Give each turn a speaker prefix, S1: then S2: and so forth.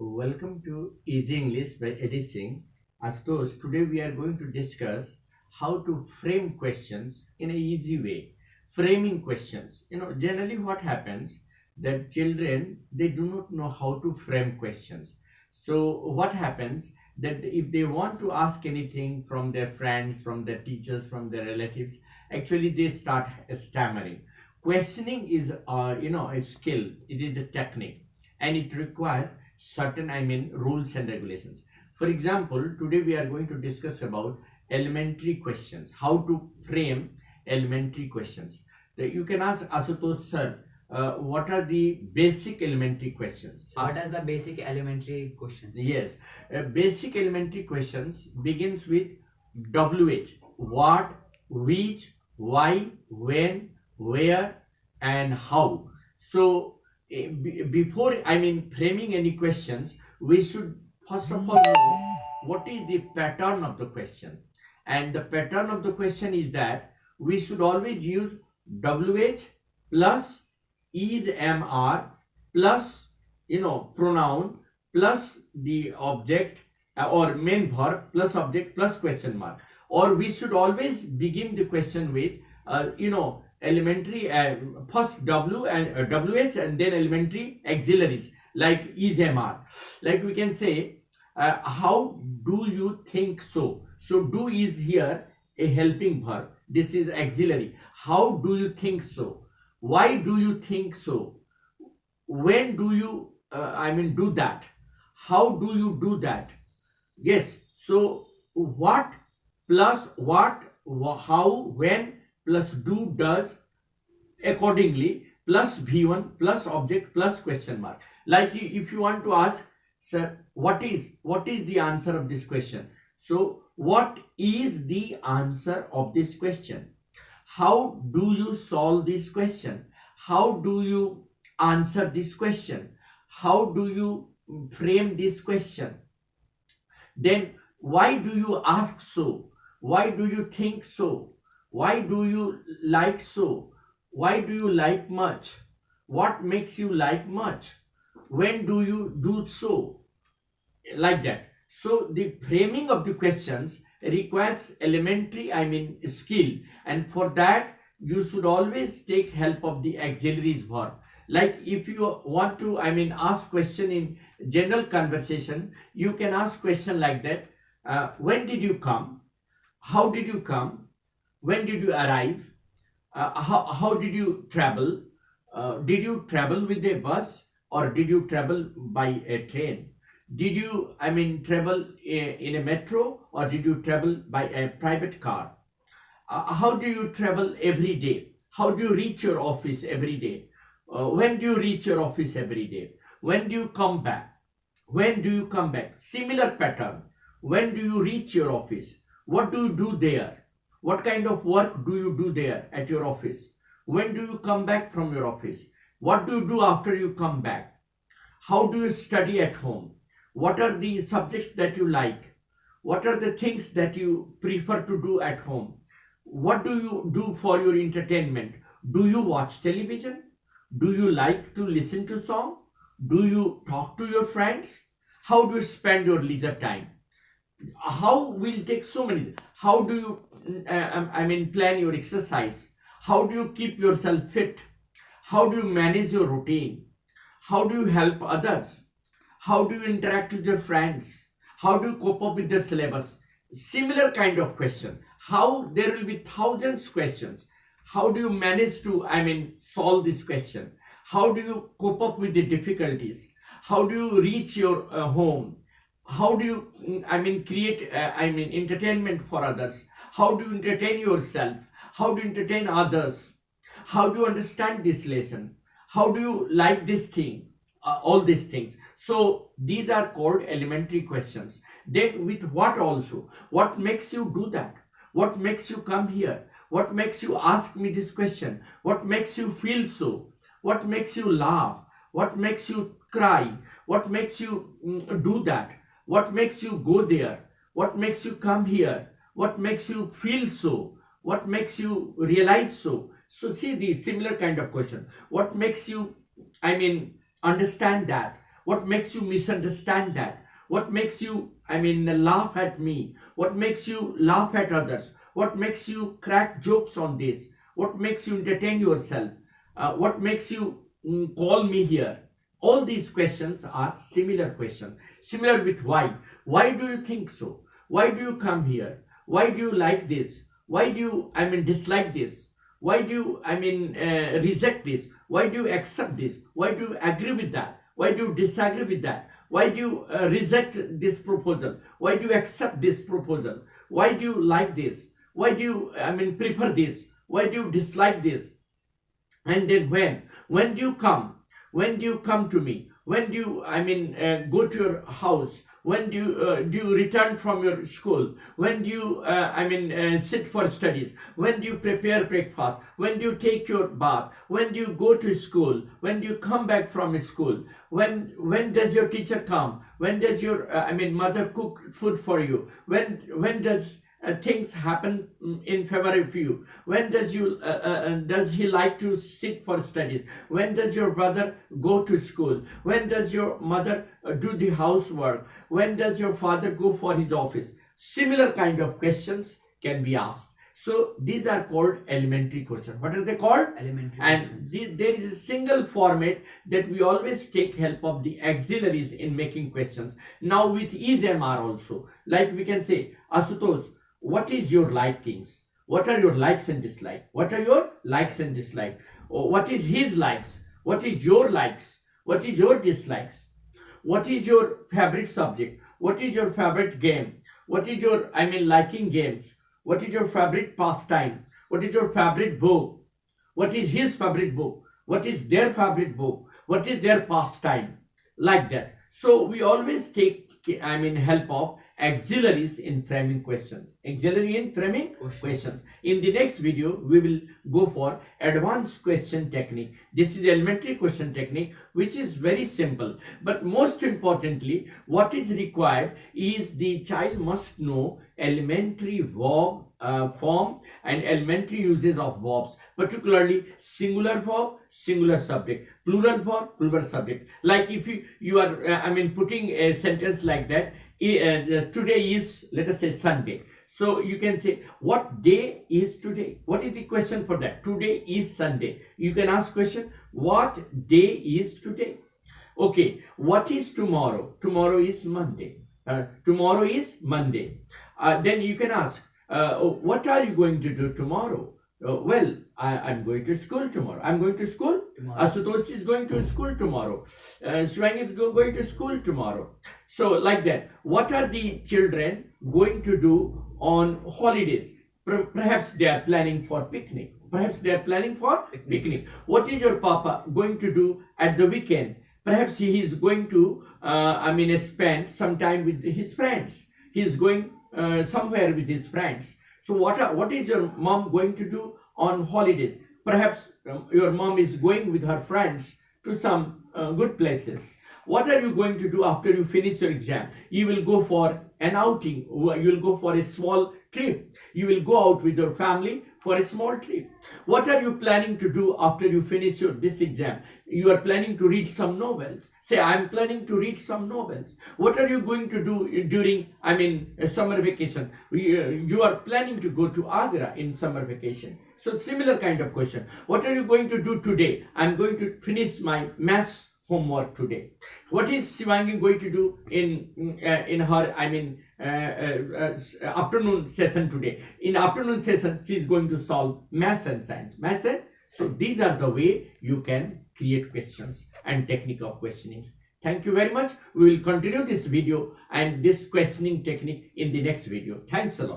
S1: Welcome to Easy English by Eddie Singh. Astos, today we are going to discuss how to frame questions in an easy way. Framing questions. Generally what happens that children they do not know how to frame questions. So what happens that if they want to ask anything from their friends, from their teachers, from their relatives, actually they start stammering. Questioning is a skill. It is a technique and it requires certain rules and regulations. For example, today we are going to discuss about elementary questions, how to frame elementary questions. You can ask Asutosh sir, what are the basic elementary questions?
S2: What is the basic elementary questions?
S1: Yes, basic elementary questions begins with WH, what, which, why, when, where, and how. So before framing any questions, we should first of all know what is the pattern of the question. And the pattern of the question is that we should always use WH plus is MR plus pronoun plus the object or main verb plus object plus question mark, or we should always begin the question with elementary first W and WH and then elementary auxiliaries like is MR. Like we can say how do you think so. So do is here a helping verb, this is auxiliary. How do you think so? Why do you think so? When do you do that? How do you do that? Yes, so what plus what, how, when plus do, does, accordingly plus v1 plus object plus question mark. Like if you want to ask, sir, what is the answer of this question? So what is the answer of this question? How do you solve this question? How do you answer this question? How do you frame this question? Then why do you ask so? Why do you think so? Why do you like so? Why do you like much? What makes you like much? When do you do so? Like that. So the framing of the questions requires elementary skill, and for that you should always take help of the auxiliaries verb. Like if you want to ask question in general conversation, you can ask question like that. When did you come? How did you come? When did you arrive? How did you travel? Did you travel with a bus or did you travel by a train? Did you travel in a metro or did you travel by a private car? How do you travel every day? How do you reach your office every day? When do you reach your office every day? When do you come back? When do you come back? Similar pattern. When do you reach your office? What do you do there? What kind of work do you do there at your office? When do you come back from your office? What do you do after you come back? How do you study at home? What are the subjects that you like? What are the things that you prefer to do at home? What do you do for your entertainment? Do you watch television? Do you like to listen to song? Do you talk to your friends? How do you spend your leisure time? How will take so many. How do you plan your exercise? How do you keep yourself fit? How do you manage your routine? How do you help others? How do you interact with your friends? How do you cope up with the syllabus? Similar kind of question. How there will be thousands questions. How do you manage to solve this question? How do you cope up with the difficulties? How do you reach your home? How do you create entertainment for others? How do you entertain yourself? How do you entertain others? How do you understand this lesson? How do you like this thing? All these things. So these are called elementary questions. Then with what also? What makes you do that? What makes you come here? What makes you ask me this question? What makes you feel so? What makes you laugh? What makes you cry? What makes you do that? What makes you go there? What makes you come here? What makes you feel so? What makes you realize so? So see the similar kind of question. What makes you understand that? What makes you misunderstand that? What makes you, I mean, laugh at me? What makes you laugh at others? What makes you crack jokes on this? What makes you entertain yourself? What makes you call me here? All these questions are similar questions. Similar with why. Why do you think so? Why do you come here? Why do you like this? Why do you, I mean, dislike this? Why do you, I mean, reject this? Why do you accept this? Why do you agree with that? Why do you disagree with that? Why do you reject this proposal? Why do you accept this proposal? Why do you like this? Why do you, I mean, prefer this? Why do you dislike this? And then when do you come? When do you come to me? When do you, I mean, go to your house? When do you return from your school? When do you, I mean, sit for studies? When do you prepare breakfast? When do you take your bath? When do you go to school? When do you come back from school? When does your teacher come? When does your, I mean, mother cook food for you? When does things happen in favor of you? When does he like to sit for studies? When does your brother go to school? When does your mother do the housework? When does your father go for his office? Similar kind of questions can be asked. So these are called elementary questions. What are they called?
S2: Elementary
S1: And
S2: questions.
S1: there is a single format that we always take help of the auxiliaries in making questions. Now with is MR also, like we can say, Asutosh, what is your likings? What are your likes and dislikes? What are your likes and dislikes? Or what is his likes? What is your likes? What is your dislikes? What is your favorite subject? What is your favorite game? What is your, I mean, liking games? What is your favorite pastime? What is your favorite book? What is his favorite book? What is their favorite book? What is their pastime? Like that. So we always take, I mean, help of auxiliaries in framing question. Auxiliary in framing questions. In the next video, we will go for advanced question technique. This is elementary question technique, which is very simple. But most importantly, what is required is the child must know elementary verb form and elementary uses of verbs, particularly singular verb, singular subject, plural verb, plural subject. Like if you are, I mean, putting a sentence like that, today is, let us say, Sunday. So you can say, what day is today? What is the question for that? Today is Sunday. You can ask question, what day is today? Okay, what is tomorrow? Tomorrow is Monday. Tomorrow is Monday. Then you can ask, what are you going to do tomorrow? Well, I'm going to school tomorrow. I'm going to school. Asutosh is going to school tomorrow. Swang is going to school tomorrow. So like that. What are the children going to do on holidays? Perhaps they are planning for picnic. Perhaps they are planning for picnic. What is your papa going to do at the weekend? Perhaps he is going to, I mean, spend some time with his friends. He is going somewhere with his friends. So what is your mom going to do on holidays? Perhaps your mom is going with her friends to some good places. What are you going to do after you finish your exam? You will go for an outing. You will go for a small trip. You will go out with your family for a small trip. What are you planning to do after you finish this exam? You are planning to read some novels. Say, I am planning to read some novels. What are you going to do during, I mean, a summer vacation? You are planning to go to Agra in summer vacation. So similar kind of question. What are you going to do today? I am going to finish my maths homework today. What is Shivangi going to do in her, I mean, afternoon session today? In afternoon session, she is going to solve maths and science. Maths and so these are the way you can create questions and technique of questionings. Thank you very much. We will continue this video and this questioning technique in the next video. Thanks a lot.